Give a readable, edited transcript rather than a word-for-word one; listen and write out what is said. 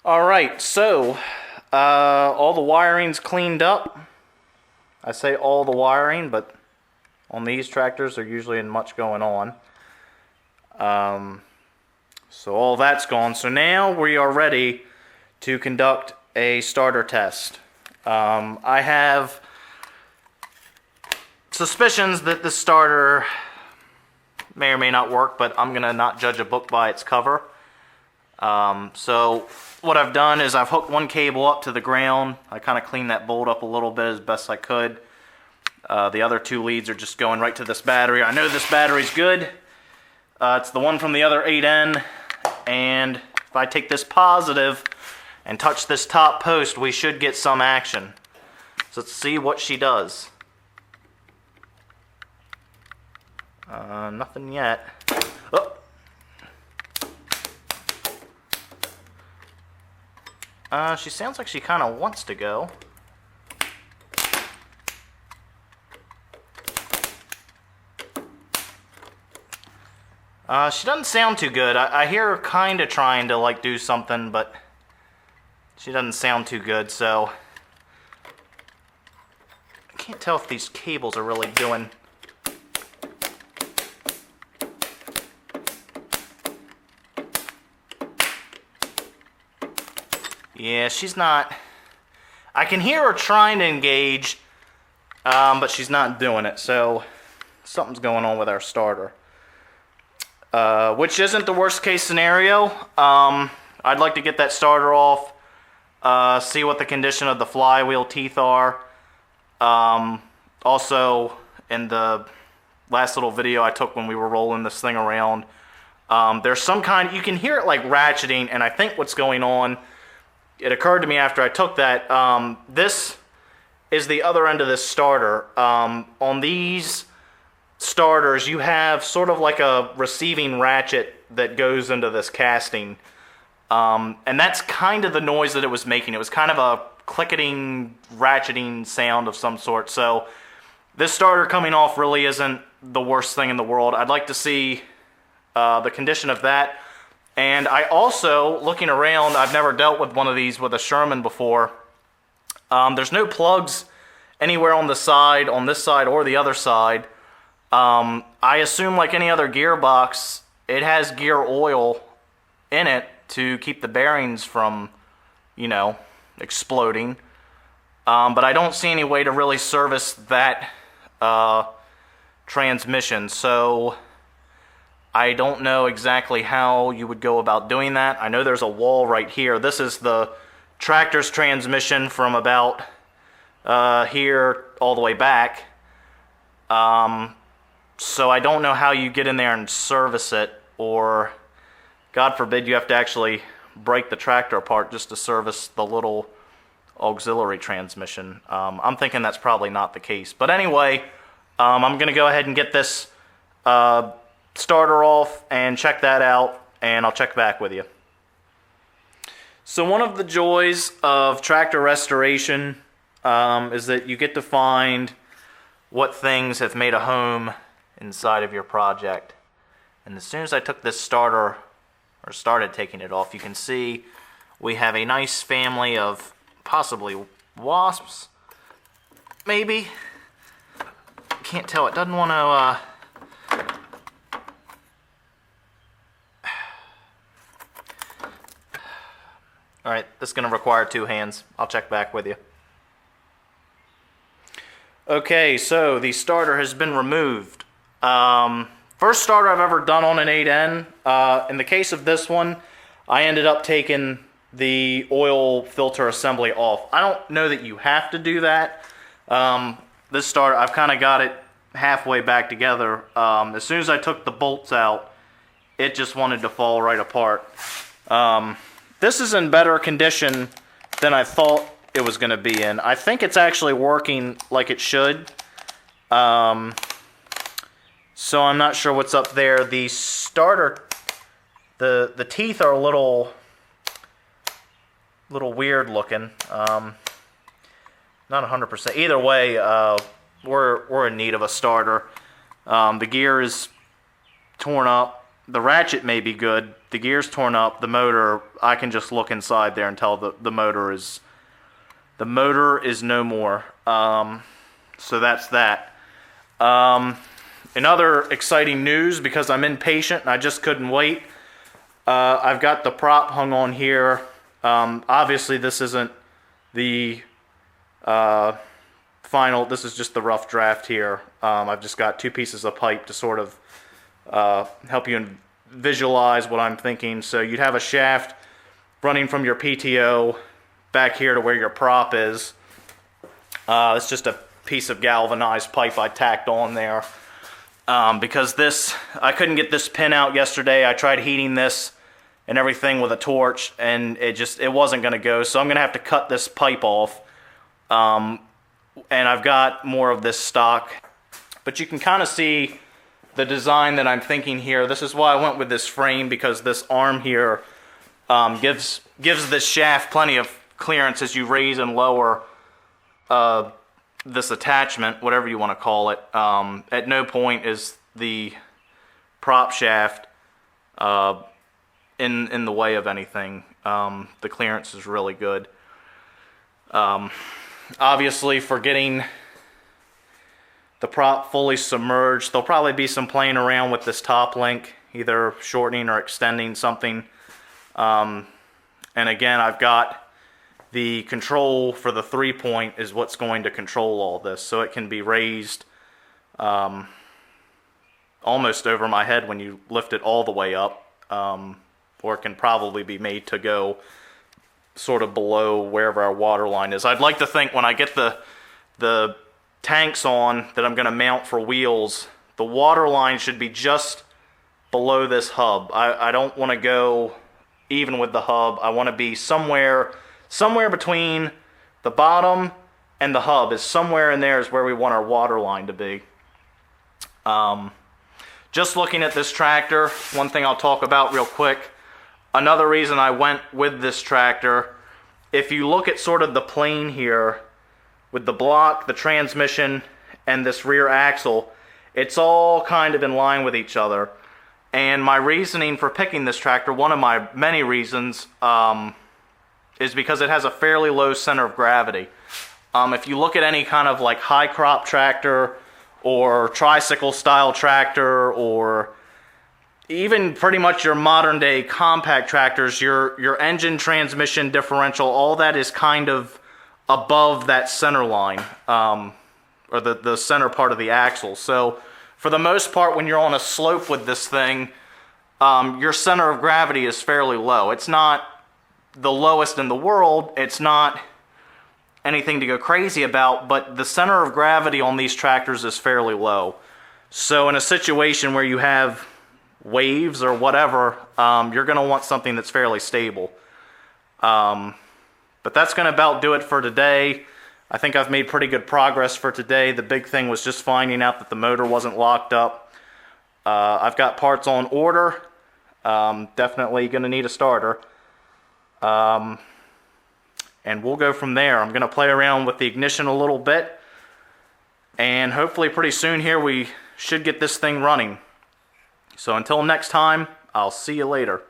Alright, so all the wiring's cleaned up. I say all the wiring, but on these tractors there usually isn't much going on. So all that's gone. So now we are ready to conduct a starter test. I have suspicions that the starter may or may not work, but I'm going to not judge a book by its cover. So what I've done is I've hooked one cable up to the ground. I kind of cleaned that bolt up a little bit as best I could. The other two leads are just going right to this battery. I know this battery's good. It's the one from the other 8N, and if I take this positive and touch this top post, we should get some action. So let's see what she does. Nothing yet. Oh. She sounds like she kind of wants to go. She doesn't sound too good. I hear her kind of trying to like do something, but she doesn't sound too good, so I can't tell if these cables are really doing. Yeah, she's not. I can hear her trying to engage, but she's not doing it, so something's going on with our starter. Which isn't the worst case scenario. I'd like to get that starter off, see what the condition of the flywheel teeth are. Also, in the last little video I took when we were rolling this thing around, there's some kind, you can hear it like ratcheting, and I think what's going on, it occurred to me after I took that, this is the other end of this starter. On these starters, you have sort of like a receiving ratchet that goes into this casting. And that's kind of the noise that it was making. It was kind of a clicketing, ratcheting sound of some sort. So this starter coming off really isn't the worst thing in the world. I'd like to see the condition of that. And I also, looking around, I've never dealt with one of these with a Sherman before. There's no plugs anywhere on the side, on this side or the other side. I assume like any other gearbox, it has gear oil in it to keep the bearings from, you know, exploding. But I don't see any way to really service that transmission, so I don't know exactly how you would go about doing that. I know there's a wall right here. This is the tractor's transmission from about here all the way back. So I don't know how you get in there and service it, or God forbid you have to actually break the tractor apart just to service the little auxiliary transmission. I'm thinking that's probably not the case. But anyway, I'm going to go ahead and get this starter off and check that out, and I'll check back with you. So one of the joys of tractor restoration is that you get to find what things have made a home inside of your project. And as soon as I took this starter, or started taking it off, you can see we have a nice family of possibly wasps, maybe. Can't tell, it doesn't want to Alright, this is going to require two hands. I'll check back with you. Okay, so the starter has been removed. First starter I've ever done on an 8N. In the case of this one, I ended up taking the oil filter assembly off. I don't know that you have to do that. This starter, I've kind of got it halfway back together. As soon as I took the bolts out, it just wanted to fall right apart. This is in better condition than I thought it was going to be in. I think it's actually working like it should. So I'm not sure what's up there. The starter, the teeth are a little weird looking. Not 100%. Either way, we're in need of a starter. The gear is torn up. the ratchet may be good, the gear's torn up, the motor, I can just look inside there and tell the motor is no more. So that's that. In other exciting news, because I'm impatient and I just couldn't wait, I've got the prop hung on here. Obviously this isn't the final, this is just the rough draft here. I've just got 2 pieces of pipe to sort of help you visualize what I'm thinking. So you'd have a shaft running from your PTO back here to where your prop is. It's just a piece of galvanized pipe I tacked on there. Because this, I couldn't get this pin out yesterday. I tried heating this and everything with a torch, and it wasn't going to go. So I'm going to have to cut this pipe off. And I've got more of this stock. But you can kind of see the design that I'm thinking here. This is why I went with this frame, because this arm here gives this shaft plenty of clearance as you raise and lower this attachment, whatever you want to call it. At no point is the prop shaft in the way of anything. The clearance is really good. Obviously, for getting the prop fully submerged, there'll probably be some playing around with this top link, either shortening or extending something. And again, I've got the control for the 3-point is what's going to control all this. So it can be raised almost over my head when you lift it all the way up. Or it can probably be made to go sort of below wherever our water line is. I'd like to think when I get the tanks on that I'm going to mount for wheels, the water line should be just below this hub. I don't want to go even with the hub. I want to be somewhere between the bottom and the hub. Is somewhere in there is where we want our water line to be. Just looking at this tractor, one thing I'll talk about real quick. Another reason I went with this tractor, if you look at sort of the plane here, with the block, the transmission, and this rear axle, it's all kind of in line with each other. And my reasoning for picking this tractor, one of my many reasons, is because it has a fairly low center of gravity. If you look at any kind of like high crop tractor or tricycle style tractor, or even pretty much your modern day compact tractors, your engine, transmission, differential, all that is kind of above that center line, or the center part of the axle. So for the most part, when you're on a slope with this thing, your center of gravity is fairly low. It's not the lowest in the world. It's not anything to go crazy about, but the center of gravity on these tractors is fairly low. So in a situation where you have waves or whatever, you're going to want something that's fairly stable. But that's going to about do it for today. I think I've made pretty good progress for today. The big thing was just finding out that the motor wasn't locked up. I've got parts on order. Definitely going to need a starter. And we'll go from there. I'm going to play around with the ignition a little bit. And hopefully pretty soon here we should get this thing running. So until next time, I'll see you later.